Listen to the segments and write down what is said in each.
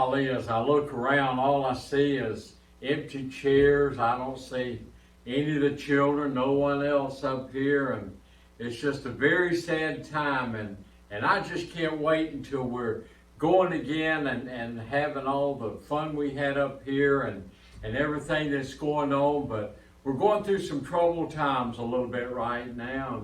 As I look around, all I see is empty chairs. I don't see any of the children, no one else up here, and it's just a very sad time, and I just can't wait until we're going again and having all the fun we had up here and everything that's going on. But we're going through some troubled times a little bit right now,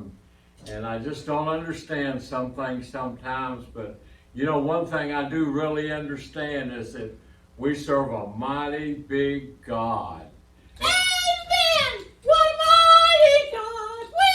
and I just don't understand some things sometimes. But you know, one thing I do really understand is that we serve a mighty big God. Amen! What a mighty God we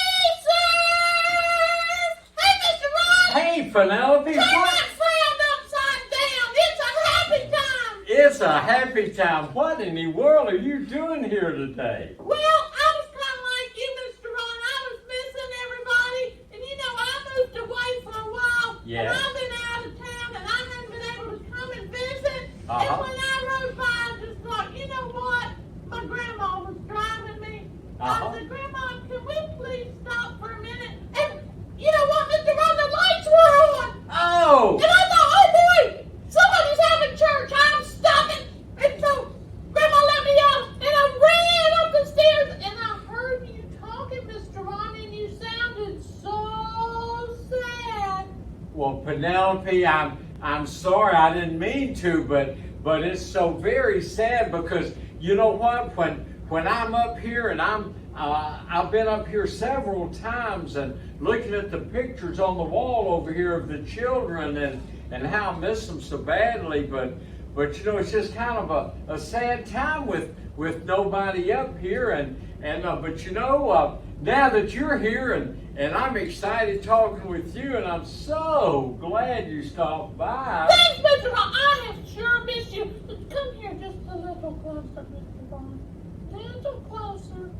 serve! Hey, Mr. Ron! Hey, Penelope! Turn that frown upside down! It's a happy time! It's a happy time. What in the world are you doing here today? Well, I was kind of like you, Mr. Ron. I was missing everybody, and you know, I moved away for a while, Yeah. and I've been out of town, and I haven't been able to come and visit. Uh-huh. And when I rode by, I just thought, you know what? My grandma was driving me. Uh-huh. I said, Grandma, can we please stop for a minute? And you know what, Mr. Ron, the lights were on. Oh! And I thought, oh boy, somebody's having church. I'm stopping. And so Grandma let me out, and I ran up the stairs, and I heard you talking, Mr. Ron, and you sounded so sad. Well, Penelope, I'm sorry, I didn't mean to, but it's so very sad because you know what? When I'm up here and I've been up here several times and looking at the pictures on the wall over here of the children and how I miss them so badly, but you know, it's just kind of a sad time with nobody up here but you know, now that you're here and I'm excited talking with you, and I'm so glad you stopped by. Thanks, Mr. Ron. I have sure missed you. Come here just a little closer, Mr. Ron. Little closer.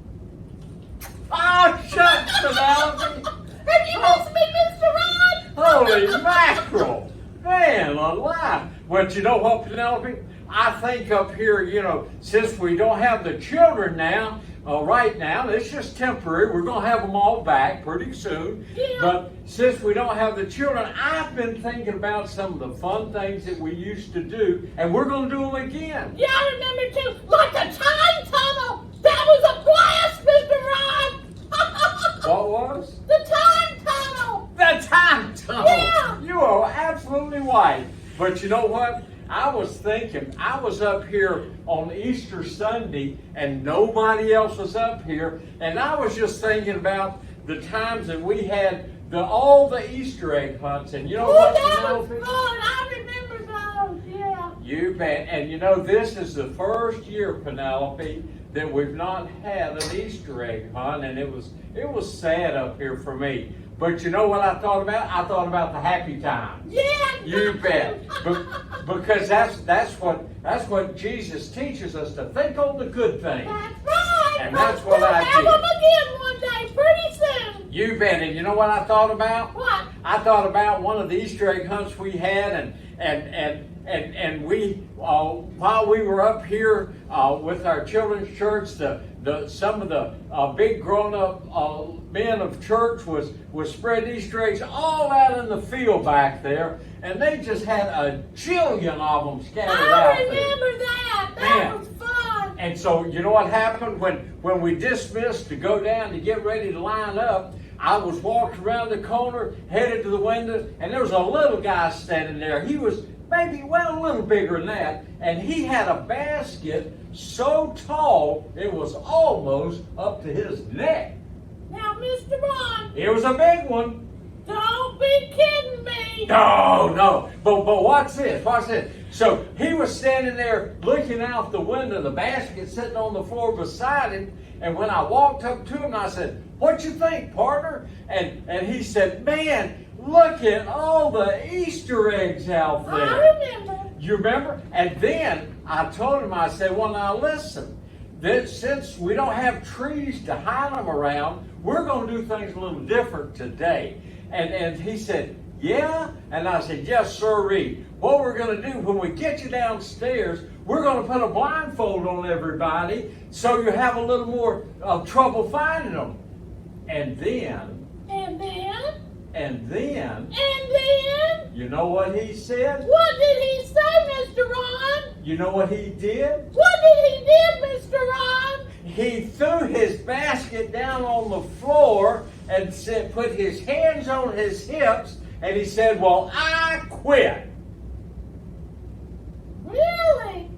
Oh, shucks, Penelope! Have you missed me, Mr. Ron? Holy mackerel! Man alive! But you know what, Penelope? I think up here, you know, since we don't have the children now, right now, it's just temporary. We're going to have them all back pretty soon. Yeah. But since we don't have the children, I've been thinking about some of the fun things that we used to do, and we're going to do them again. Yeah, I remember too. Like a time tunnel. That was a blast, Mr. Ron. What was? The time tunnel. The time tunnel. Yeah. You are absolutely right. But you know what? I was thinking, I was up here on Easter Sunday and nobody else was up here. And I was just thinking about the times that we had all the Easter egg hunts. And you know what, that was Penelope? fun. I remember those, yeah. You bet. And you know, this is the first year, Penelope, that we've not had an Easter egg hunt. And it was sad up here for me. But you know what I thought about? I thought about the happy times. Yeah. You bet. Because that's what Jesus teaches us, to think on the good things. That's right. And that's what we'll I have did. them again one day, pretty soon. You bet. And you know what I thought about? What? I thought about one of the Easter egg hunts we had, and we while we were up here with our children's church, some of the big grown-up men of church was spreading Easter eggs all out in the field back there, and they just had a jillion of them scattered out I there. remember that. That was fun. And so you know what happened when we dismissed to go down to get ready to line up? I was walking around the corner, headed to the window, and there was a little guy standing there. He was maybe, well, a little bigger than that, and he had a basket so tall it was almost up to his neck. Now, Mr. Ron, It was a big one. don't be kidding me. No. But watch this. So he was standing there looking out the window, the basket sitting on the floor beside him. And when I walked up to him, I said, "What you think, partner?" And he said, "Man, look at all the Easter eggs out there." I remember. You remember? And then I told him, I said, "Well, now listen, that since we don't have trees to hide them around, we're going to do things a little different today." And he said, "Yeah?" And I said, "Yes, sirree. What we're going to do when we get you downstairs, we're going to put a blindfold on everybody so you have a little more trouble finding them." And then, you know what he said? What did he say, Mr. Ron? You know what he did? What did he do, Mr. Ron? He threw his basket down on the floor and put his hands on his hips, and he said, well, I quit. Really?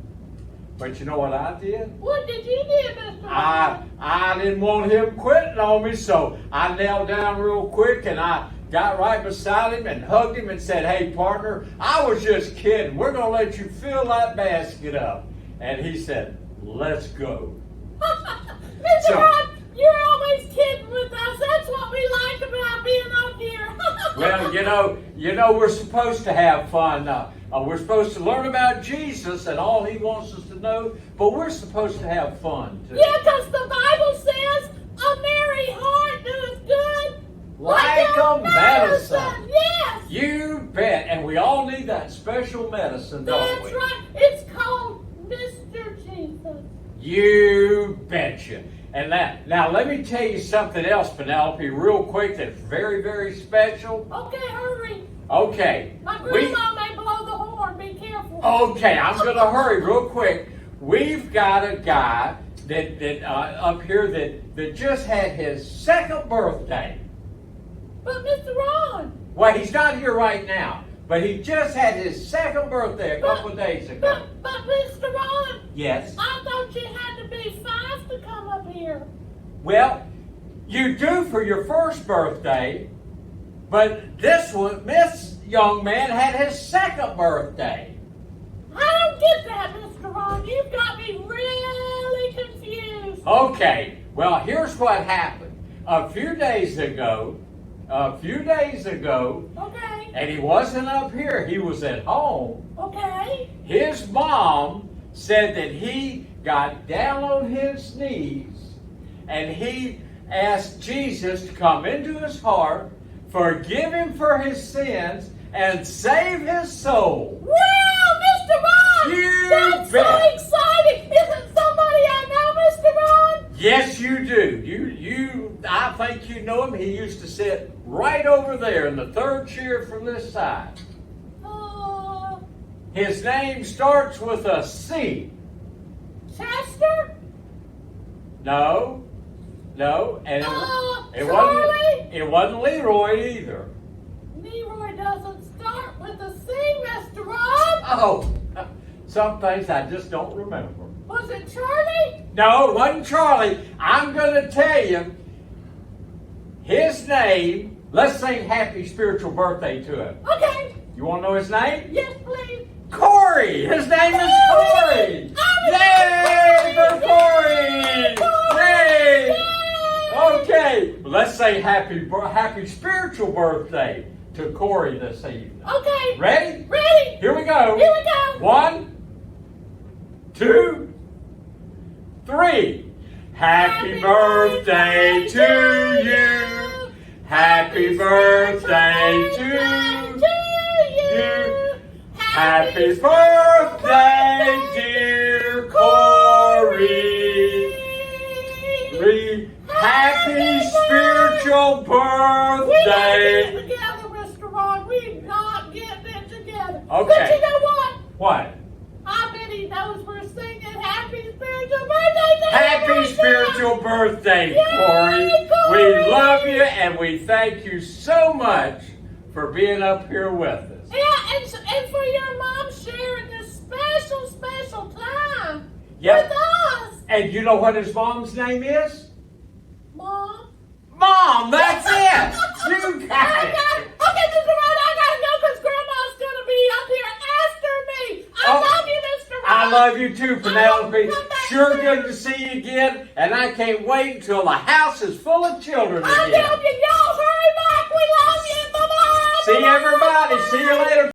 But you know what I did? What did you do, Mr. Ron? I didn't want him quitting on me, so I knelt down real quick and I got right beside him and hugged him and said, hey, partner, I was just kidding. We're going to let you fill that basket up. And he said, let's go. Mr. Ron, you're always kidding with us. That's what we like about being up here. Well, you know, we're supposed to have fun. We're supposed to learn about Jesus and all he wants us to know, but we're supposed to have fun too. Yeah, because the Bible says, a merry heart doeth good. Like a medicine. Yes. You bet. And we all need that special medicine, don't That's we? right. It's called Mr. Jesus. You betcha. And now let me tell you something else, Penelope, real quick that's very, very special. Okay, hurry. Okay. My grandma may blow the horn. Be careful. Okay, I'm going to hurry real quick. We've got a guy that up here that just had his second birthday. But Mr. Ron. Well, he's not here right now, but he just had his second birthday a couple of days ago. But Mr. Ron. Yes. I thought you had to be 5 to come up here. Well, you do for your first birthday, but this young man had his second birthday. I don't get that, Mr. Ron. You've got me really confused. Okay, well, here's what happened. A few days ago, Okay. and he wasn't up here, he was at home. Okay. His mom said that he got down on his knees and he asked Jesus to come into his heart, forgive him for his sins, and save his soul. Wow, Mr. Ron! That's bet. so exciting! Isn't somebody I know, Mr. Ron? Yes, you do. I think you know him. He used to sit right over there in the third chair from this side. His name starts with a C. Chester? No, and it wasn't Leroy either. Leroy doesn't start with a C, Mr. Ron. Oh, some things I just don't remember. Was it Charlie? No, it wasn't Charlie. I'm going to tell you his name. Let's sing happy spiritual birthday to him. Okay. You want to know his name? Yes, please. Corey. His name is Corey. Yay for Corey. Yay. Okay, let's say happy spiritual birthday to Corey this evening. Okay. Ready? Ready. Here we go. Here we go. 1, 2, 3. Happy birthday to you. Happy birthday to you. Happy birthday, dear Corey. Happy spiritual birthday. We're not getting it together, Mr. Ron. We're not getting it together. Okay. But you know what? What? I bet he knows we're singing Happy Spiritual Birthday to Happy you, spiritual birthday, Yay, Corey. Corey. We love you and we thank you so much for being up here with us. Yeah, and for your mom sharing this special time Yep. with us. And you know what his mom's name is? Mom? Mom, that's it. You got it. Okay, Mr. Ron, I gotta go because Grandma's gonna be up here after me. I love you, Mr. Ron. I love you too, Penelope. Come back Sure soon. good to see you again, and I can't wait until the house is full of children I again. love you. Y'all hurry back. We love you. Bye-bye. See everybody. See you later.